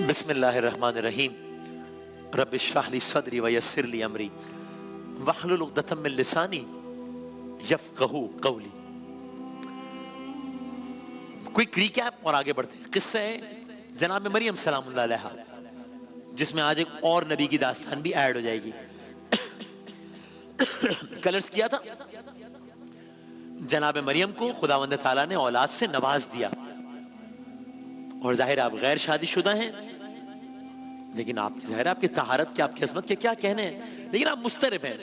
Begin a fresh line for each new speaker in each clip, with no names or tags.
بسم اللہ الرحمن الرحیم رب اشرح لی صدری ویسر لی امری واحلل عقدۃ من لسانی یفقہوا قولی۔ کوئک ریکیپ اور آگے بڑھتے ہیں۔ قصہ ہے جناب مریم سلام اللہ علیہا، جس میں آج ایک اور نبی کی داستان بھی ایڈ ہو جائے گی۔ کلرز کیا تھا جناب مریم کو خداوند تعالیٰ نے اولاد سے نواز دیا، اور ظاہر آپ غیر شادی شدہ ہیں، لیکن آپ ظاہر آپ کی طہارت کے، آپ کی عظمت کے کیا کہنے ہیں، لیکن آپ مضطرب ہیں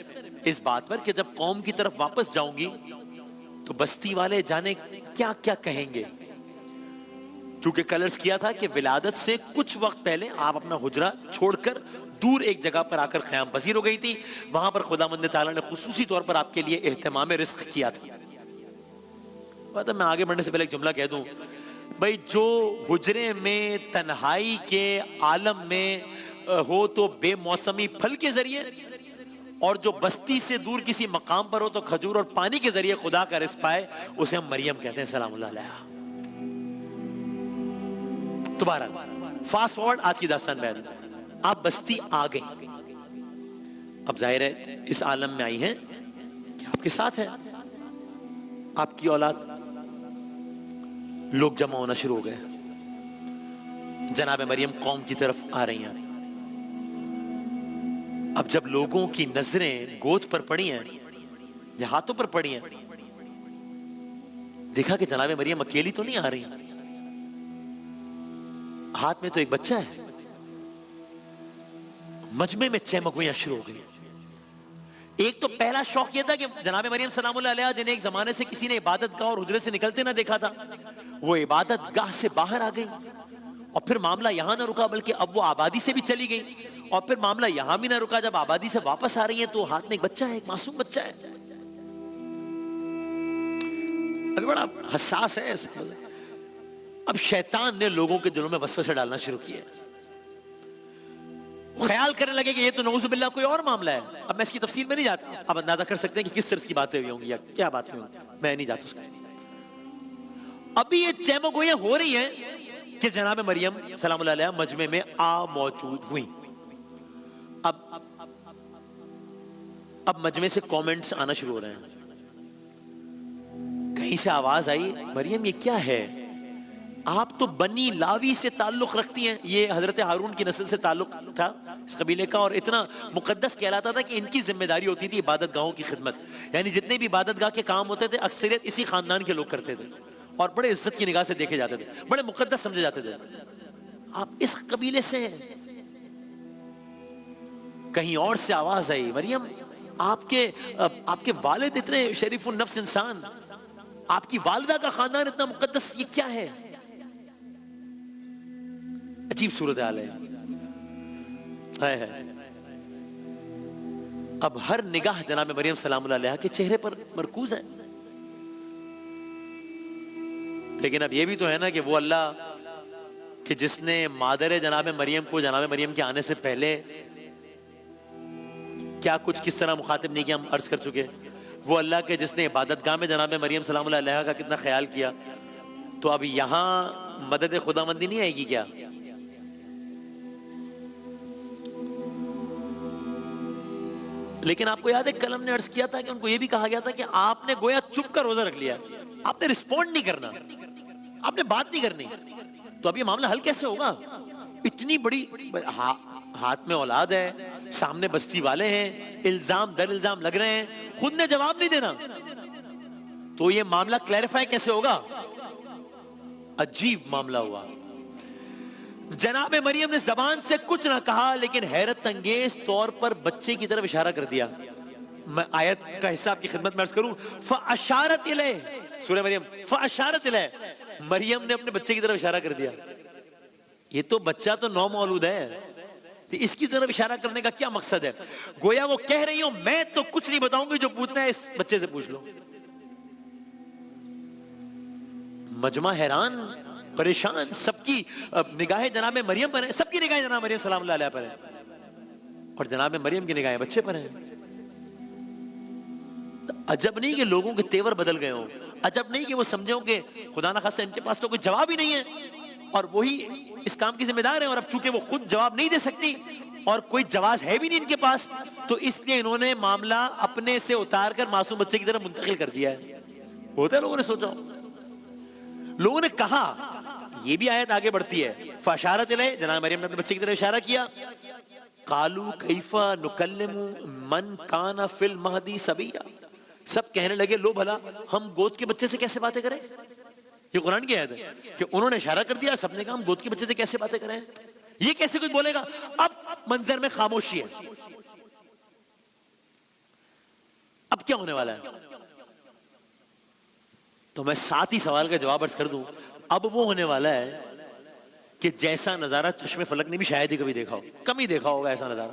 اس بات پر کہ جب قوم کی طرف واپس جاؤں گی تو بستی والے جانے کیا کیا کہیں گے۔ چونکہ کلرز کیا تھا کہ ولادت سے کچھ وقت پہلے آپ اپنا حجرہ چھوڑ کر دور ایک جگہ پر آ کر قیام پذیر ہو گئی تھی، وہاں پر خداوند تعالیٰ نے خصوصی طور پر آپ کے لیے اہتمام رزق کیا تھا۔ میں آگے بڑھنے سے پہلے ایک جملہ کہہ دوں بھائی، جو حجرے میں تنہائی کے عالم میں ہو تو بے موسمی پھل کے ذریعے، اور جو بستی سے دور کسی مقام پر ہو تو کھجور اور پانی کے ذریعے خدا کا رزق پائے، اسے ہم مریم کہتے ہیں سلام اللہ علیہا۔ دوبارہ فاسٹ فارورڈ آج کی داستان میں آپ بستی آ گئی، اب ظاہر ہے اس عالم میں آئی ہیں کہ آپ کے ساتھ ہے آپ کی اولاد۔ لوگ جمع ہونا شروع ہو گئے، جناب مریم قوم کی طرف آ رہی ہیں۔ اب جب لوگوں کی نظریں گود پر پڑی ہیں یا ہاتھوں پر پڑی ہیں، دیکھا کہ جناب مریم اکیلی تو نہیں آ رہی، ہاتھ میں تو ایک بچہ ہے۔ مجمع میں چہمگوئیاں شروع ہو گئی۔ ایک تو پہلا شوق یہ تھا کہ جناب مریم سلام اللہ علیہا، جنہیں ایک زمانے سے کسی نے عبادت گاہ اور حجرے سے نکلتے نہ دیکھا تھا، وہ عبادت گاہ سے باہر آ گئی، اور پھر معاملہ یہاں نہ رکا بلکہ اب وہ آبادی سے بھی چلی گئی، اور پھر معاملہ یہاں بھی نہ رکا، جب آبادی سے واپس آ رہی ہیں تو ہاتھ میں ایک بچہ ہے، ایک معصوم بچہ ہے۔ ابھی بڑا حساس ہے۔ اب شیطان نے لوگوں کے دلوں میں وسوسے ڈالنا شروع کیا، خیال کرنے لگے کہ یہ تو نعوذ باللہ کوئی اور معاملہ ہے۔ اب میں اس کی تفصیل میں نہیں جاتا، اب اندازہ کر سکتے ہیں کہ کس طرح کی باتیں ہوئی ہوں گی یا کیا باتیں ہوئی ہوں گی، میں نہیں جاتا اس کا۔ ابھی یہ چہمگوئیاں ہو رہی ہیں کہ جناب مریم سلام اللہ علیہا مجمع میں آ موجود ہوئی۔ اب مجمع سے کومنٹس آنا شروع ہو رہے ہیں۔ کہیں سے آواز آئی، مریم یہ کیا ہے، آپ تو بنی لاوی سے تعلق رکھتی ہیں۔ یہ حضرت ہارون کی نسل سے تعلق تھا اس قبیلے کا، اور اتنا مقدس کہلاتا تھا کہ ان کی ذمہ داری ہوتی تھی عبادت گاہوں کی خدمت، یعنی جتنے بھی عبادت گاہ کے کام ہوتے تھے اکثریت اسی خاندان کے لوگ کرتے تھے، اور بڑے عزت کی نگاہ سے دیکھے جاتے تھے، بڑے مقدس سمجھے جاتے تھے۔ آپ اس قبیلے سے ہیں۔ کہیں اور سے آواز آئی، مریم آپ کے والد اتنے شریف النفس انسان، آپ کی والدہ کا خاندان اتنا مقدس، یہ کیا ہے؟ عجیب صورتحال ہے۔ اب ہر نگاہ جناب مریم سلام اللہ علیہا کے چہرے پر مرکوز ہے، لیکن اب یہ بھی تو ہے نا کہ وہ اللہ کہ جس نے مادر جناب مریم کو جناب مریم کے آنے سے پہلے کیا کچھ کس طرح مخاطب نہیں کیا، ہم عرض کر چکے۔ وہ اللہ کہ جس نے عبادت گاہ میں جناب مریم سلام اللہ علیہا کا کتنا خیال کیا، تو اب یہاں مدد خداوندی نہیں آئے گی کیا؟ لیکن آپ کو یاد ہے کلم نے عرض کیا تھا کہ ان کو یہ بھی کہا گیا تھا کہ آپ نے گویا چپ کر روزہ رکھ لیا، آپ نے رسپونڈ نہیں کرنا، آپ نے بات نہیں کرنی، تو اب یہ معاملہ حل کیسے ہوگا؟ اتنی بڑی ہاتھ میں اولاد ہے، سامنے بستی والے ہیں، الزام در الزام لگ رہے ہیں، خود نے جواب نہیں دینا، تو یہ معاملہ کلیریفائی کیسے ہوگا؟ عجیب معاملہ ہوا۔ جناب مریم نے زبان سے کچھ نہ کہا، لیکن حیرت انگیز طور پر بچے کی طرف اشارہ کر دیا۔ میں آیت کا حصہ آپ کی خدمت میں عرض کروں، فَأَشَارَتْ إِلَيْهِ، سورہ مریم، فَأَشَارَتْ إِلَيْهِ، مریم نے اپنے بچے کی طرف اشارہ کر دیا۔ یہ تو بچہ تو نو مولود ہے، تو اس کی طرف اشارہ کرنے کا کیا مقصد ہے؟ گویا وہ کہہ رہی ہوں میں تو کچھ نہیں بتاؤں گی، جو پوچھنا ہے اس بچے سے پوچھ لو۔ مجمع حیران پریشان، سب کی نگاہیں جناب مریم پر ہیں، سب کی نگاہیں جناب مریم سلام اللہ علیہا پر ہیں، اور جناب مریم کی نگاہیں بچے پر ہیں۔ عجب نہیں کہ لوگوں کے تیور بدل گئے ہوں، عجب نہیں کہ وہ سمجھیں کہ خدا نخواستہ ان کے پاس تو کوئی جواب ہی نہیں ہے، اور وہی اس کام کی ذمہ دار ہیں، اور اب چونکہ وہ خود جواب نہیں دے سکتی اور کوئی جواز ہے بھی نہیں ان کے پاس، تو اس لیے انہوں نے معاملہ اپنے سے اتار کر معصوم بچے کی طرف منتقل کر دیا ہے. ہوتا ہے لوگوں نے سوچا، لوگوں نے کہا. یہ بھی آیت آگے بڑھتی ہے. فاشارت الیہ، جناب مریم نے اپنے بچے کی طرف اشارہ کیا. قالوا کیف نکلم من کان فی المہدی صبیا. سب کہنے لگے لو بھلا ہم گود کے بچے سے کیسے باتیں کریں. یہ قرآن کی آیت ہے کہ انہوں نے اشارہ کر دیا، سب نے کہا ہم گود کے بچے سے کیسے باتیں کریں، یہ کیسے کچھ بولے گا. اب منظر میں خاموشی ہے. اب کیا ہونے والا ہے؟ تو میں ساتھ ہی سوال کا جواب عرض کر دوں. اب وہ ہونے والا ہے کہ جیسا نظارہ چشم فلک نے بھی شاید ہی کبھی دیکھا ہو، کم ہی دیکھا ہوگا ایسا نظارہ.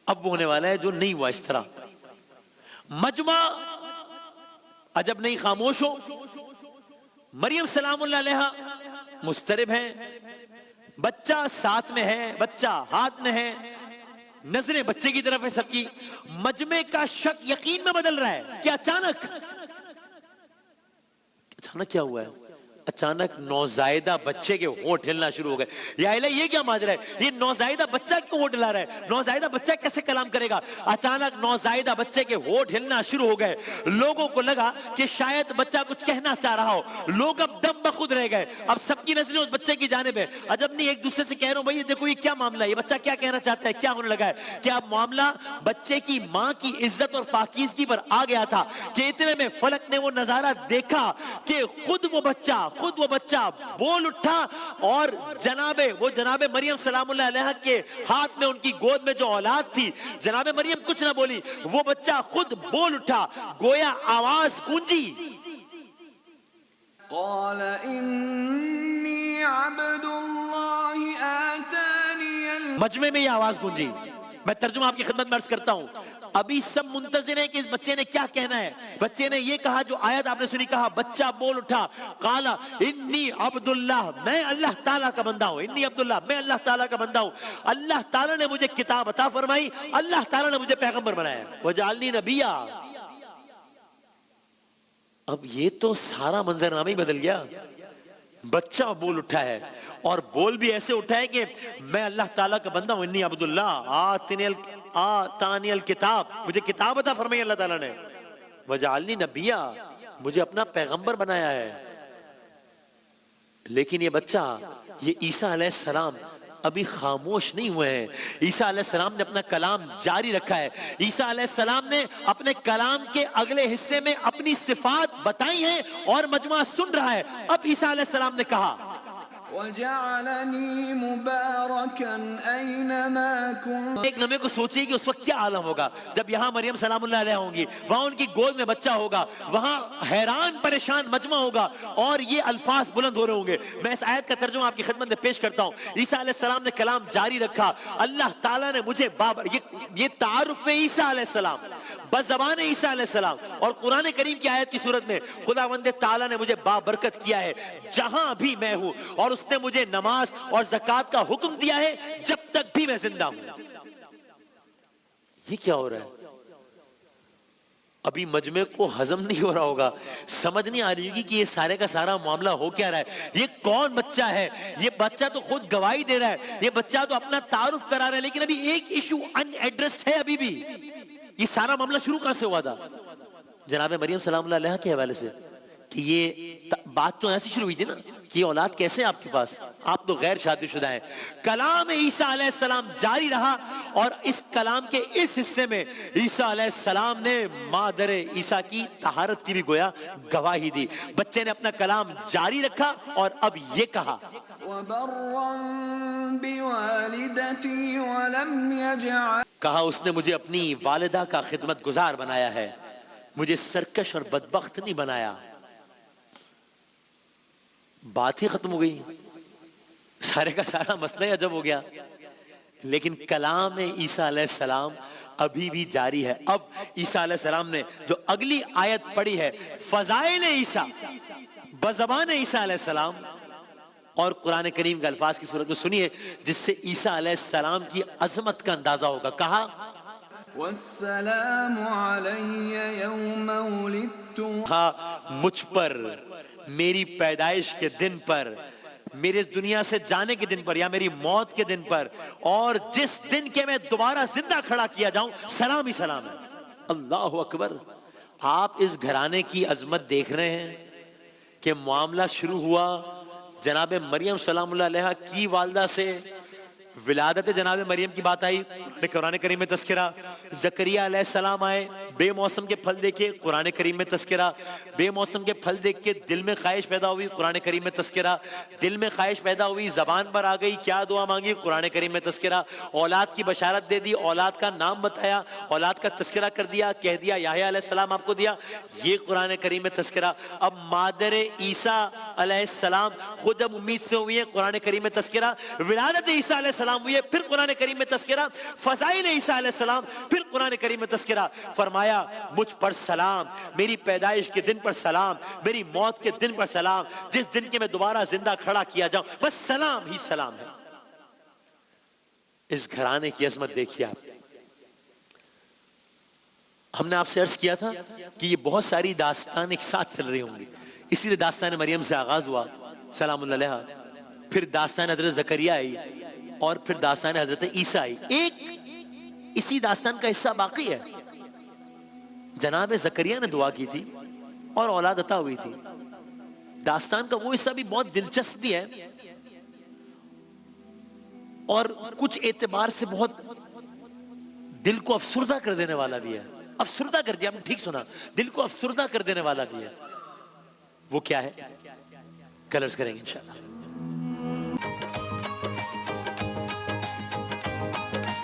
اب وہ ہونے والا ہے جو نہیں ہوا اس طرح. مجمع عجب نہیں خاموش ہو. مریم سلام اللہ علیہا مضطرب ہیں، بچہ ساتھ میں ہے، بچہ ہاتھ میں ہے، نظریں بچے کی طرف ہے سب کی. مجمع کا شک یقین میں بدل رہا ہے کہ اچانک کیا ہوا ہے. اچانک نوزائیدہ بچے کے ہونٹ ہلنا شروع ہو گئے. یا الہ یہ کیا ماجرا ہے، یہ نوزائیدہ بچہ کیوں ہونٹ ہلا رہا ہے، نوزائیدہ بچہ کیسے کلام کرے گا. اچانک نوزائیدہ بچے کے ہونٹ ہلنا شروع ہو گئے. لوگوں کو لگا کہ شاید بچہ کچھ کہنا چاہ رہا ہو. لوگ اب دم بخود رہ گئے. اب سب کی نظریں اس بچے کی جانب ہے. عجب نہیں ایک دوسرے سے کہہ رہا ہوں بھائی دیکھو یہ کیا معاملہ ہے، یہ بچہ کیا کہنا چاہتا ہے، کیا ہونے لگا ہے. کہ اب معاملہ بچے کی ماں کی عزت اور پاکیزگی پر آ گیا تھا کہ اتنے میں فلک نے وہ نظارہ دیکھا کہ خود وہ بچہ بول اٹھا اور جناب مریم سلام اللہ علیہ کے ہاتھ میں ان کی گود میں جو اولاد تھی، جناب مریم کچھ نہ بولی، وہ بچہ خود بول اٹھا. گویا آواز گونجی.
قال انی عبد اللہ آتانی.
مجمع میں یہ آواز گونجی. میں ترجمہ آپ کی خدمت میں عرض کرتا ہوں. ابھی سب منتظر ہیں کہ اس بچے نے کیا کہنا ہے. بچے نے یہ کہا جو آیت آپ نے سنی، کہا بچہ بول اٹھا قال انی عبد اللہ، میں اللہ تعالیٰ کا بندہ ہوں. انی عبد اللہ، میں اللہ تعالیٰ کا بندہ ہوں. اللہ تعالیٰ نے مجھے کتاب عطا فرمائی، اللہ تعالیٰ نے مجھے پیغمبر بنایا. وجعلنی نبیا. اب یہ تو سارا منظرنامہ ہی بدل گیا. بچہ بول اٹھا ہے اور بول بھی ایسے اٹھا ہے کہ میں اللہ تعالیٰ کا بندہ ہوں. انی عبد اللہ آتانی الکتاب، مجھے کتاب عطا فرمائی اللہ تعالیٰ نے. وجعلنی نبیا، مجھے اپنا پیغمبر بنایا ہے. لیکن یہ بچہ، یہ عیسیٰ علیہ السلام ابھی خاموش نہیں ہوئے ہیں. عیسیٰ علیہ السلام نے اپنا کلام جاری رکھا ہے. عیسیٰ علیہ السلام نے اپنے کلام کے اگلے حصے میں اپنی صفات بتائی ہیں اور مجمع سن رہا ہے. اب عیسیٰ علیہ السلام نے کہا
وَجَعَلَنِي مُبَارَكًا أَيْنَمَا كُنتُ.
ایک لمحے کو سوچیے کہ اس وقت کیا عالم ہوگا جب یہاں مریم سلام اللہ علیہ ہوں گی، وہاں ان کی گود میں بچہ ہوگا، وہاں حیران پریشان مجمع ہوگا اور یہ الفاظ بلند ہو رہے ہوں گے. میں اس آیت کا ترجمہ آپ کی خدمت میں پیش کرتا ہوں. عیسیٰ علیہ السلام نے کلام جاری رکھا. اللہ تعالیٰ نے مجھے یہ تعارف عیسیٰ علیہ السلام بزبان عیسیٰ علیہ السلام، اور قرآن کریم کی آیت کی صورت میں خداوند تعالیٰ نے مجھے بابرکت کیا ہے جہاں بھی میں ہوں، اور اس نے مجھے نماز اور زکوٰۃ کا حکم دیا ہے جب تک بھی میں زندہ ہوں. یہ کیا ہو رہا ہے؟ ابھی مجمع کو ہضم نہیں ہو رہا ہوگا، سمجھ نہیں آ رہی ہوگی کہ یہ سارے کا سارا معاملہ ہو کیا رہا ہے. یہ کون بچہ ہے؟ یہ بچہ تو خود گواہی دے رہا ہے، یہ بچہ تو اپنا تعارف کرا رہا ہے، لیکن ابھی ایک ایشو ان ایڈریسڈ ہے. ابھی بھی یہ سارا معاملہ شروع کہاں سے ہوا تھا؟ جناب مریم سلام اللہ علیہ کے حوالے سے کہ یہ بات تو ایسی شروع ہوئی تھی نا کہ یہ اولاد کیسے آپ کے پاس، آپ تو غیر شادی شدہ ہیں. کلام عیسیٰ علیہ السلام جاری رہا اور اس کلام کے اس حصے میں عیسیٰ علیہ السلام نے مادر عیسیٰ کی طہارت کی بھی گویا گواہی دی. بچے نے اپنا کلام جاری رکھا اور اب یہ کہا
وَبَرًّا بِوَالِدَتِي وَلَمْ يَجْعَلْ.
کہا اس نے مجھے اپنی والدہ کا خدمت گزار بنایا ہے، مجھے سرکش اور بدبخت نہیں بنایا. بات ہی ختم ہو گئی، سارے کا سارا مسئلہ عجب ہو گیا. لیکن کلام عیسیٰ علیہ السلام ابھی بھی جاری ہے. اب عیسیٰ علیہ السلام نے جو اگلی آیت پڑھی ہے، فضائل عیسیٰ بزبان عیسیٰ علیہ السلام، اور قرآن کریم کے الفاظ کی صورت میں سنیے جس سے عیسیٰ علیہ السلام کی عظمت کا اندازہ ہوگا. کہا
وَالسَّلَامُ عَلَيَّ يَوْمَ وُلِدتُّ.
ہاں مجھ پر میری پیدائش کے دن پر، میرے اس دنیا سے جانے کے دن پر یا میری موت کے دن پر، اور جس دن کے میں دوبارہ زندہ کھڑا کیا جاؤں، سلام ہی سلام ہے۔ اللہ اکبر۔ آپ اس گھرانے کی عظمت دیکھ رہے ہیں کہ معاملہ شروع ہوا جناب مریم سلام اللہ علیہا کی والدہ سے، ولادت جناب مریم کی بات آئی، قرآن کریم میں تذکرہ، زکریہ علیہ السلام آئے، بے موسم کے پھل دیکھے، قرآن کریم میں تذکرہ، بے موسم کے پھل دیکھ کے دل میں خواہش پیدا ہوئی، قرآن کریم میں تذکرہ، دل میں خواہش پیدا ہوئی، زبان پر آ گئی، کیا دعا مانگی، قرآن کریم میں تذکرہ، اولاد کی بشارت دے دی، اولاد کا نام بتایا، اولاد کا تذکرہ کر دیا، کہہ دیا یحییٰ علیہ السلام آپ کو دیا، یہ قرآن کریم میں تذکرہ۔ اب مادر عیسیٰ علیہ السلام خود جب امید سے ہوئی ہے، قرآن کریم میں تذکرہ، ولادت عیسیٰ علیہ السلام ہوئی ہے، پھر قرآن کریم میں تذکرہ، فضائل عیسیٰ علیہ السلام، پھر قرآن کریم میں تذکرہ۔ فرمایا مجھ پر سلام، میری پیدائش کے دن پر سلام، میری موت کے دن پر سلام، جس دن کے میں دوبارہ زندہ کھڑا کیا جاؤں، بس سلام ہی سلام ہے۔ اس گھرانے کی عظمت دیکھیے آپ۔ ہم نے آپ سے عرض کیا تھا کہ یہ بہت ساری داستان ایک ساتھ چل رہی ہوں گی، اسی لیے داستان مریم سے آغاز ہوا سلام اللہ علیہا، پھر داستان حضرت زکریہ آئی، اور پھر داستان حضرت عیسیٰ آئی۔ ایک اسی داستان کا حصہ باقی ہے۔ جناب زکریہ نے دعا کی تھی اور اولاد عطا ہوئی تھی۔ داستان کا وہ حصہ بھی بہت دلچسپ بھی ہے اور کچھ اعتبار سے بہت دل کو افسردہ کر دینے والا بھی ہے۔ افسردہ کر دیا، آپ نے ٹھیک سنا، دل کو افسردہ کر دینے والا بھی ہے۔ وہ کیا ہے؟ کل عرض کریں گے انشاءاللہ۔